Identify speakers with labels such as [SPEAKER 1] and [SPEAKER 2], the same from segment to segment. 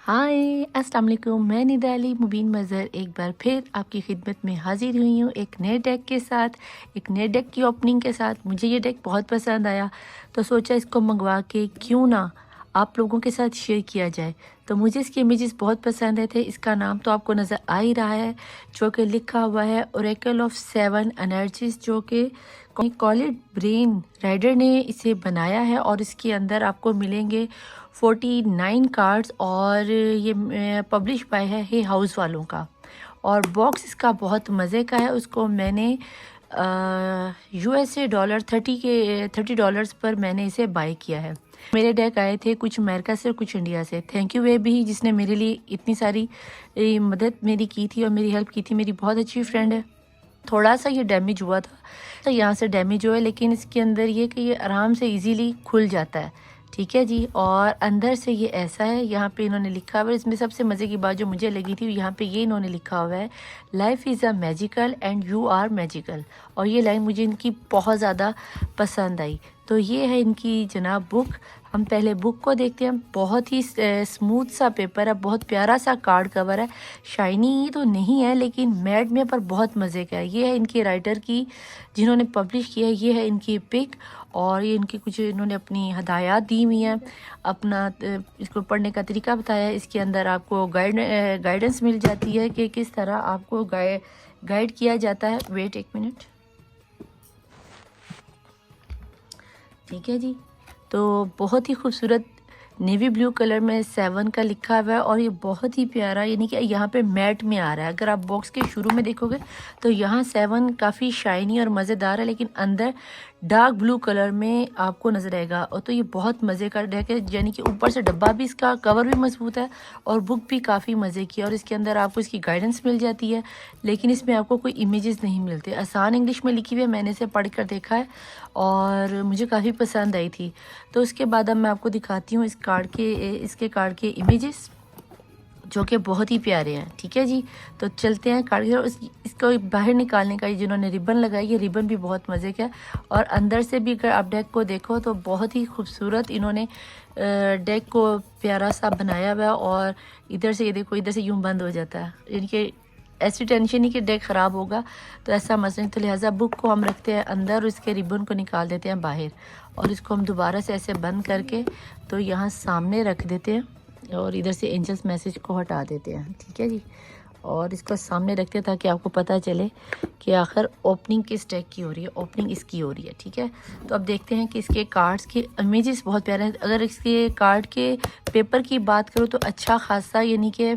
[SPEAKER 1] हाय अस्सलाम वालेकुम। मैं निदा अली मुबीन मज़हर एक बार फिर आपकी खिदमत में हाजिर हुई हूँ एक नए डेक के साथ, एक नए डेक की ओपनिंग के साथ। मुझे ये डेक बहुत पसंद आया तो सोचा इसको मंगवा के क्यों ना आप लोगों के साथ शेयर किया जाए। तो मुझे इसके इमेजेस बहुत पसंद आए थे। इसका नाम तो आपको नज़र आ ही रहा है, जो कि लिखा हुआ है ओरेकल ऑफ 7 एनर्जीज, जो कि कॉलिड ब्रेन राइडर ने इसे बनाया है। और इसके अंदर आपको मिलेंगे 49 कार्ड्स और ये पब्लिश बाय है हे हाउस वालों का। और बॉक्स इसका बहुत मज़े का है। उसको मैंने यूएसए डॉलर 30 पर मैंने इसे बाय किया है। मेरे डेक आए थे कुछ अमेरिका से और कुछ इंडिया से। थैंक यू वे भी, जिसने मेरे लिए इतनी सारी मदद मेरी की थी और मेरी हेल्प की थी। मेरी बहुत अच्छी फ्रेंड है। थोड़ा सा ये डैमेज हुआ था, तो यहाँ से डैमेज हुआ है, लेकिन इसके अंदर ये कि ये आराम से इजीली खुल जाता है। ठीक है जी। और अंदर से ये ऐसा है, यहाँ पे इन्होंने लिखा हुआ है। इसमें सबसे मज़े की बात जो मुझे लगी थी, यहाँ पे ये इन्होंने लिखा हुआ है, life is a magical and you are magical. और ये लाइन मुझे इनकी बहुत ज़्यादा पसंद आई। तो ये है इनकी जनाब बुक। हम पहले बुक को देखते हैं। बहुत ही स्मूथ सा पेपर है, बहुत प्यारा सा कार्ड कवर है। शाइनी तो नहीं है लेकिन मैट में पर बहुत मज़े का है। ये है इनके राइटर की, जिन्होंने पब्लिश किया है। ये है इनकी पिक और ये इनकी कुछ इन्होंने अपनी हदायत दी हुई हैं, अपना इसको पढ़ने का तरीका बताया है। इसके अंदर आपको गाइडेंस मिल जाती है कि किस तरह आपको गाइड किया जाता है। वेट एक मिनट। ठीक है जी। तो बहुत ही खूबसूरत नेवी ब्लू कलर में 7 का लिखा हुआ है और ये बहुत ही प्यारा, यानी कि यहाँ पे मैट में आ रहा है। अगर आप बॉक्स के शुरू में देखोगे तो यहाँ 7 काफ़ी शाइनी और मज़ेदार है, लेकिन अंदर डार्क ब्लू कलर में आपको नज़र आएगा। और तो ये बहुत मज़े का डेक है, यानी कि ऊपर से डब्बा भी, इसका कवर भी मजबूत है और बुक भी काफ़ी मज़े की है। और इसके अंदर आपको इसकी गाइडेंस मिल जाती है, लेकिन इसमें आपको कोई इमेजेस नहीं मिलते। आसान इंग्लिश में लिखी हुई है, मैंने इसे पढ़ कर देखा है और मुझे काफ़ी पसंद आई थी। तो उसके बाद अब मैं आपको दिखाती हूँ इसके कार्ड के इमेजेस, जो कि बहुत ही प्यारे हैं। ठीक है जी। तो चलते हैं कार्ड की। इसको बाहर निकालने का ये जिन्होंने रिबन लगाई, ये रिबन भी बहुत मज़े का है। और अंदर से भी अगर आप डेक को देखो तो बहुत ही खूबसूरत इन्होंने डेक को प्यारा सा बनाया हुआ है। और इधर से ये देखो, इधर से यूं बंद हो जाता है, यानी कि ऐसी टेंशन ही कि डेक ख़राब होगा, तो ऐसा मसला नहीं। तो लिहाजा बुक को हम रखते हैं अंदर और इसके रिबन को निकाल देते हैं बाहर। और इसको हम दोबारा से ऐसे बंद करके तो यहाँ सामने रख देते हैं और इधर से एंजल्स मैसेज को हटा देते हैं। ठीक है जी। और इसको सामने रखते हैं ताकि आपको पता चले कि आखिर ओपनिंग किस डेक की हो रही है। ओपनिंग इसकी हो रही है। ठीक है। तो अब देखते हैं कि इसके कार्ड्स के इमेजेस बहुत प्यारे हैं। अगर इसके कार्ड के पेपर की बात करूँ तो अच्छा खासा, यानी कि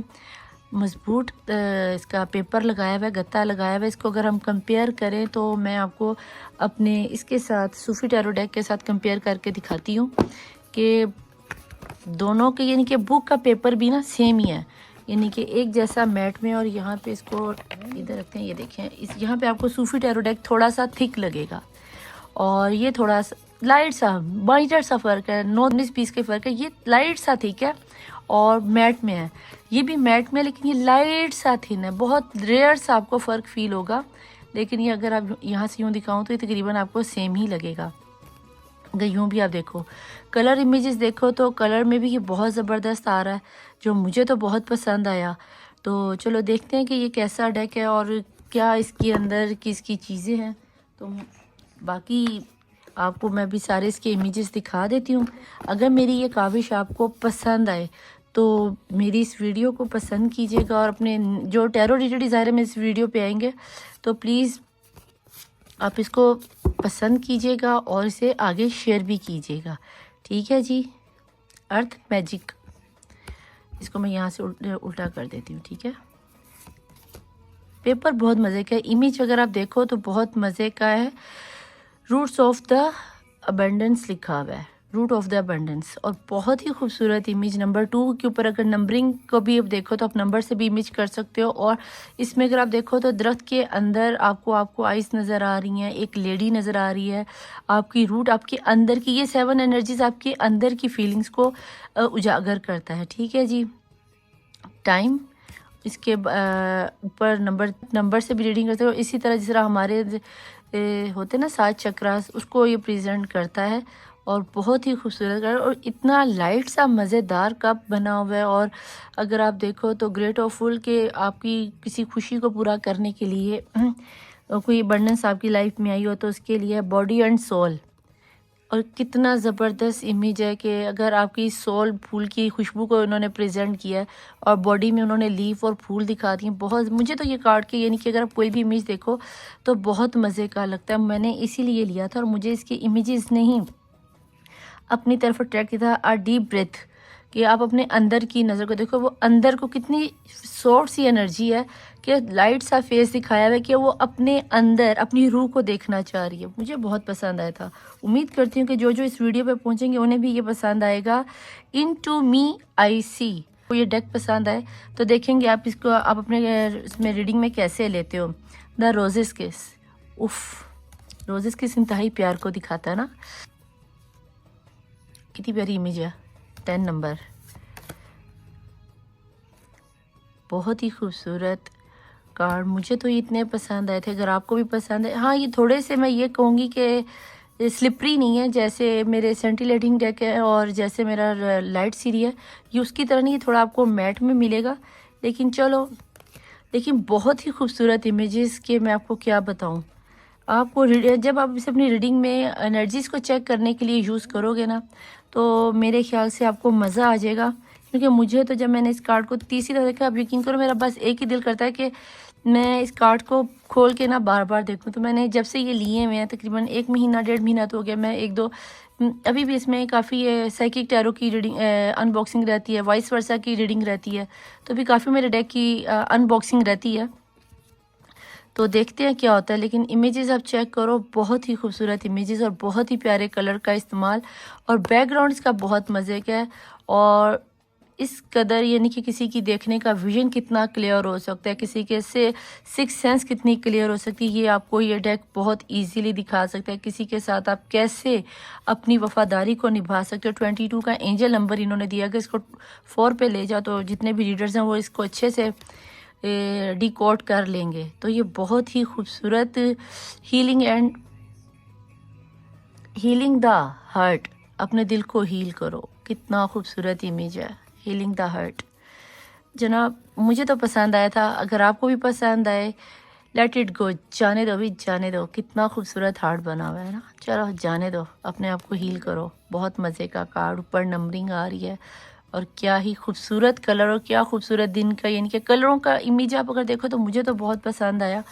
[SPEAKER 1] मजबूत इसका पेपर लगाया हुआ है, गत्ता लगाया हुआ है। इसको अगर हम कंपेयर करें तो मैं आपको अपने इसके साथ सूफी टैरो डेक के साथ कंपेयर करके दिखाती हूँ कि दोनों के, यानी कि बुक का पेपर भी ना सेम ही है, यानी कि एक जैसा मैट में। और यहाँ पे इसको इधर रखते हैं, ये देखें, यहाँ पे आपको सूफी टैरो डेक थोड़ा सा थिक लगेगा और ये थोड़ा सा लाइट सा माइनर सा फ़र्क है, 9-19 पीस के फ़र्क है। ये लाइट सा थिक है और मैट में है, ये भी मैट में, लेकिन ये लाइट सा थिन है। बहुत रेयर सा आपको फ़र्क फील होगा, लेकिन ये अगर आप यहाँ से यूँ दिखाऊँ तो ये तकरीबन आपको सेम ही लगेगा। अगर यूँ भी आप देखो, कलर इमेजेस देखो तो कलर में भी ये बहुत ज़बरदस्त आ रहा है, जो मुझे तो बहुत पसंद आया। तो चलो देखते हैं कि ये कैसा डेक है और क्या इसके अंदर किसकी चीज़ें हैं। तो बाकी आपको मैं भी सारे इसके इमेजेस दिखा देती हूँ। अगर मेरी ये काविश आपको पसंद आए तो मेरी इस वीडियो को पसंद कीजिएगा और अपने जो टैरो रिलेटेड डिज़ायर में इस वीडियो पे आएंगे तो प्लीज़ आप इसको पसंद कीजिएगा और इसे आगे शेयर भी कीजिएगा। ठीक है जी। अर्थ मैजिक, इसको मैं यहाँ से उल्टा कर देती हूँ। ठीक है। पेपर बहुत मज़े का है। इमेज अगर आप देखो तो बहुत मज़े का है। रूट्स ऑफ द अबंडेंस लिखा हुआ है, रूट ऑफ द अबंडेंस, और बहुत ही खूबसूरत इमेज। नंबर 2 के ऊपर अगर नंबरिंग को भी आप देखो तो आप नंबर से भी इमेज कर सकते हो। और इसमें अगर आप देखो तो दरख्त के अंदर आपको आइस नज़र आ रही हैं, एक लेडी नज़र आ रही है, आपकी रूट आपके अंदर की, ये 7 एनर्जीज आपके अंदर की फीलिंग्स को उजागर करता है। ठीक है जी। टाइम, इसके ऊपर नंबर से भी रीडिंग करते हो। इसी तरह जिस तरह हमारे होते ना 7 चक्रास, उसको ये प्रेजेंट करता है। और बहुत ही खूबसूरत कलर और इतना लाइट सा मज़ेदार कप बना हुआ है। और अगर आप देखो तो ग्रेट ऑफ फुल के आपकी किसी खुशी को पूरा करने के लिए कोई अबंडेंस आपकी लाइफ में आई हो तो उसके लिए बॉडी एंड सोल। और कितना ज़बरदस्त इमेज है कि अगर आपकी सोल फूल की खुशबू को उन्होंने प्रेजेंट किया है और बॉडी में उन्होंने लीफ और फूल दिखा दिए। बहुत मुझे तो ये कार्ड के यानी कि अगर आप कोई भी इमेज देखो तो बहुत मज़े का लगता है। मैंने इसीलिए लिया था और मुझे इसकी इमेजेस नहीं अपनी तरफ अट्रैक्ट किया था। आ डीप ब्रेथ कि आप अपने अंदर की नज़र को देखो, वो अंदर को कितनी शॉर्ट सी एनर्जी है कि लाइट सा फेस दिखाया हुआ है कि वो अपने अंदर अपनी रूह को देखना चाह रही है। मुझे बहुत पसंद आया था। उम्मीद करती हूँ कि जो जो इस वीडियो पे पहुँचेंगे उन्हें भी ये पसंद आएगा। इन टू मी आई सी को ये डेक पसंद आए तो देखेंगे आप इसको आप अपने इसमें रीडिंग में कैसे लेते हो। द रोजेस किस, उफ रोजेस किस इंतहाई प्यार को दिखाता है ना। कितनी प्यारी इमेज है। 10 नंबर बहुत ही खूबसूरत कार्ड। मुझे तो ये इतने पसंद आए थे। अगर आपको भी पसंद है, हाँ ये थोड़े से मैं ये कहूँगी कि स्लिपरी नहीं है जैसे मेरे सेंटिलेटिंग डेक है और जैसे मेरा लाइट सीरी है, ये उसकी तरह नहीं है, थोड़ा आपको मैट में मिलेगा। लेकिन चलो, लेकिन बहुत ही खूबसूरत इमेजेस के मैं आपको क्या बताऊँ। आपको जब आप इसे अपनी रीडिंग में एनर्जीज़ को चेक करने के लिए यूज़ करोगे ना तो मेरे ख्याल से आपको मज़ा आ जाएगा। क्योंकि मुझे तो जब मैंने इस कार्ड को तीसरी तरह देखा, आप यकीन करो मेरा बस एक ही दिल करता है कि मैं इस कार्ड को खोल के ना बार बार देखूं। तो मैंने जब से ये लिए हुए हैं तकरीबन 1 महीना 1.5 महीना तो हो गया, मैं एक दो अभी भी इसमें काफ़ी साइकिक टैरो की रीडिंग अनबॉक्सिंग रहती है, वाइस वर्सा की रीडिंग रहती है, तो भी काफ़ी मेरे डेक की अनबॉक्सिंग रहती है। तो देखते हैं क्या होता है। लेकिन इमेजेस आप चेक करो, बहुत ही खूबसूरत इमेजेस और बहुत ही प्यारे कलर का इस्तेमाल और बैकग्राउंड इसका बहुत मज़े का है। और इस कदर यानी कि किसी की देखने का विजन कितना क्लियर हो सकता है, किसी के से सिक्स सेंस कितनी क्लियर हो सकती है, ये आपको ये डेक बहुत इजीली दिखा सकता है। किसी के साथ आप कैसे अपनी वफादारी को निभा सकते हो। 22 का एंजल नंबर इन्होंने दिया कि इसको 4 पे ले जाओ तो जितने भी रीडर्स हैं वो इसको अच्छे से डिकोड कर लेंगे। तो ये बहुत ही खूबसूरत हीलिंग द हर्ट, अपने दिल को हील करो। कितना खूबसूरत इमेज है, हीलिंग द हर्ट। जनाब मुझे तो पसंद आया था, अगर आपको भी पसंद आए लेट इट गो, जाने दो भी जाने दो। कितना खूबसूरत हार्ट बना हुआ है ना। चलो जाने दो, अपने आप को हील करो। बहुत मज़े का कार्ड, ऊपर नंबरिंग आ रही है और क्या ही खूबसूरत कलर और क्या खूबसूरत दिन का, यानी कि कलरों का इमेज आप अगर देखो तो मुझे तो बहुत पसंद आया,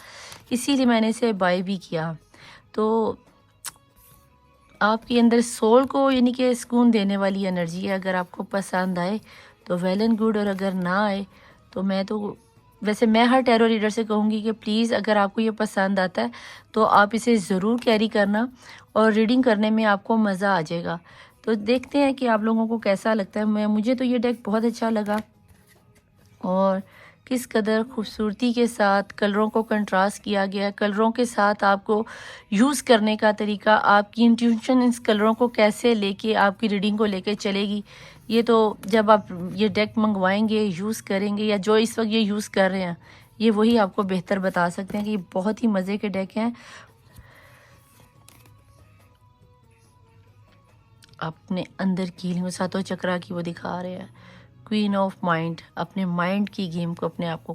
[SPEAKER 1] इसीलिए मैंने इसे बाय भी किया। तो आपके अंदर सोल को यानी कि सुकून देने वाली एनर्जी है। अगर आपको पसंद आए तो वेल एंड गुड, और अगर ना आए तो वैसे मैं हर टैरो रीडर से कहूँगी कि प्लीज़ अगर आपको ये पसंद आता है तो आप इसे ज़रूर कैरी करना और रीडिंग करने में आपको मज़ा आ जाएगा। तो देखते हैं कि आप लोगों को कैसा लगता है। मुझे तो ये डेक बहुत अच्छा लगा और किस कदर खूबसूरती के साथ कलरों को कंट्रास्ट किया गया है। कलरों के साथ आपको यूज़ करने का तरीका, आपकी इंट्यूशन इस कलरों को कैसे लेके आपकी रीडिंग को लेके चलेगी, ये तो जब आप ये डेक मंगवाएंगे, यूज़ करेंगे, या जो इस वक्त ये यूज़ कर रहे हैं ये वही आपको बेहतर बता सकते हैं कि ये बहुत ही मज़े के डेक हैं। अपने अंदर की सातों चक्रा की वो दिखा रहे हैं। क्वीन ऑफ माइंड, अपने माइंड की गेम को अपने आप को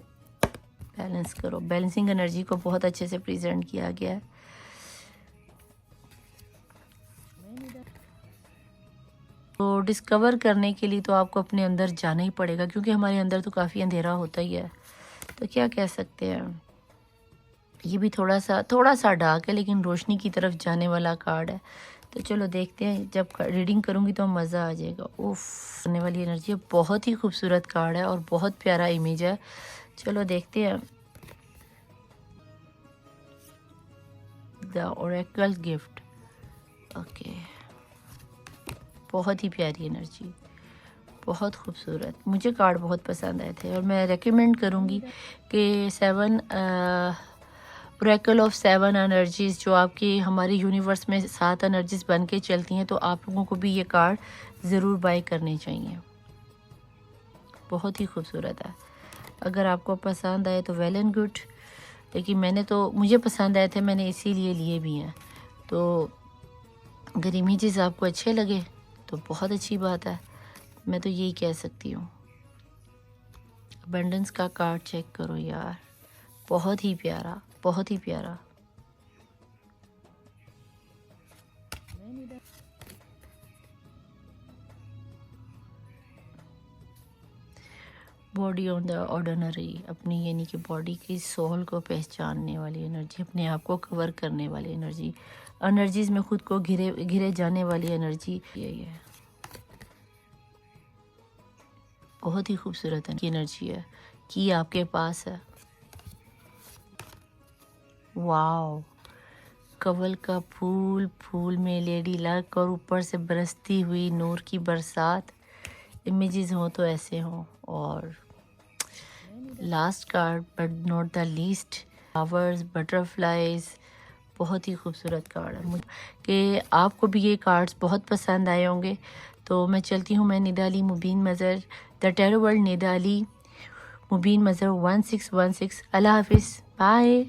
[SPEAKER 1] बैलेंस करो। बैलेंसिंग एनर्जी को बहुत अच्छे से प्रेजेंट किया गया है। तो डिस्कवर करने के लिए तो आपको अपने अंदर जाना ही पड़ेगा, क्योंकि हमारे अंदर तो काफ़ी अंधेरा होता ही है। तो क्या कह सकते हैं, ये भी थोड़ा सा डार्क है लेकिन रोशनी की तरफ जाने वाला कार्ड है। तो चलो देखते हैं, जब रीडिंग करूँगी तो मज़ा आ जाएगा। उफ, आने वाली एनर्जी है। बहुत ही खूबसूरत कार्ड है और बहुत प्यारा इमेज है। चलो देखते हैं। द ओरेकल गिफ्ट, ओके, बहुत ही प्यारी एनर्जी, बहुत खूबसूरत। मुझे कार्ड बहुत पसंद आए थे और मैं रेकमेंड करूँगी कि 7 ओरेकल ऑफ 7 एनर्जीज़ जो आपकी हमारे यूनिवर्स में 7 एनर्जीज़ बन के चलती हैं, तो आप लोगों को भी ये कार्ड ज़रूर बाय करने चाहिए। बहुत ही खूबसूरत है। अगर आपको पसंद आए तो वेल एंड गुड, लेकिन मुझे पसंद आए थे, मैंने इसीलिए लिए भी हैं। तो अगर इमेजेस आपको अच्छे लगे तो बहुत अच्छी बात है, मैं तो यही कह सकती हूँ। अबंडेंस का कार्ड चेक करो यार, बहुत ही प्यारा, बहुत ही प्यारा। बॉडी ऑन द ऑर्डिनरी, अपनी यानी कि बॉडी की सोल को पहचानने वाली एनर्जी, अपने आप को कवर करने वाली एनर्जी, एनर्जीज में खुद को घिरे जाने वाली एनर्जी, यही है। बहुत ही खूबसूरत एनर्जी है कि आपके पास है। वाओ, कवल का फूल, फूल में लेडी लक और ऊपर से बरसती हुई नूर की बरसात। इमेजेस हो तो ऐसे हो। और last card but not the least, flowers, butterflies, बहुत ही खूबसूरत कार्ड है। मुझे कि आपको भी ये कार्ड्स बहुत पसंद आए होंगे। तो मैं चलती हूँ, मैं Nida Ali Mubeen Mazhar, the tarot world Nida Ali Mubeen Mazhar 1616। Allah हाफिज़, बाय।